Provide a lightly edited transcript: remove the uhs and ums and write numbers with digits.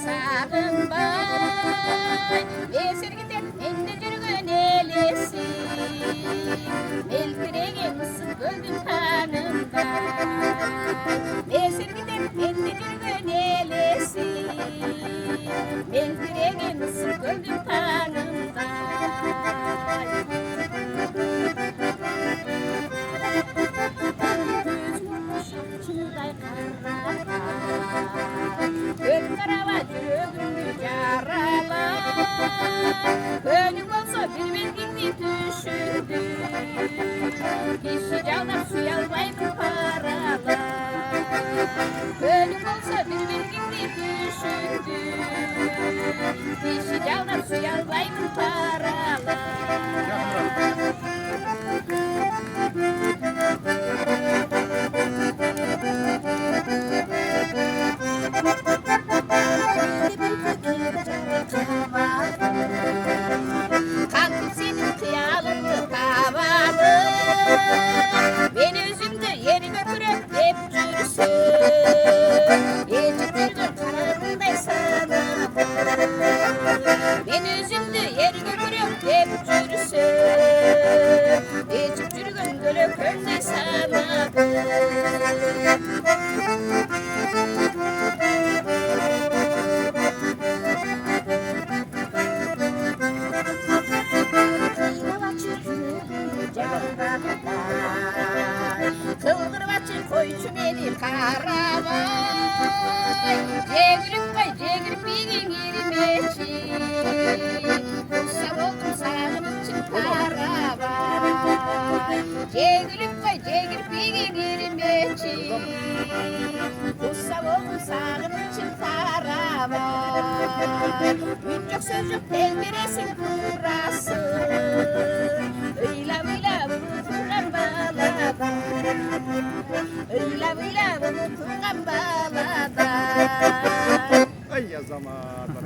sağınbay Mesirgiden ende жүргөн элеси Мелдиреген ысык көлдүн танымдай Месиргиден ende жүргөн элеси Мелдиреген ысык көлдүн танымдай Şamçıday karabay Gök karaba жүрөгүмдү жаралай Көнүң болсо бир белгиңди түшүндү Киши жалдап сүйө албаймын паралай Көнүң болсо бир белгиңди түшүндү Киши жалдап сүйө албаймын паралай Kalkıp senin kıyalını tavadı Ben özümdü yeri götürüp hep cürsün Eciktirgin kanadınday sanadı Ben özümdü yeri götürüp hep cürsün Eciktirgin gölökönday sanadı Kıldırmaçı koyçu beni karabay Cegirip bilgin yerimeçi Kutsam oldum sağım için karabay Cegirip bilgin yerimeçi Kutsam oldum sağım için karabay Üncük sözcük tendiresin kurası Öyle tuğan balada Öyle tuğan balada Ay ya zaman.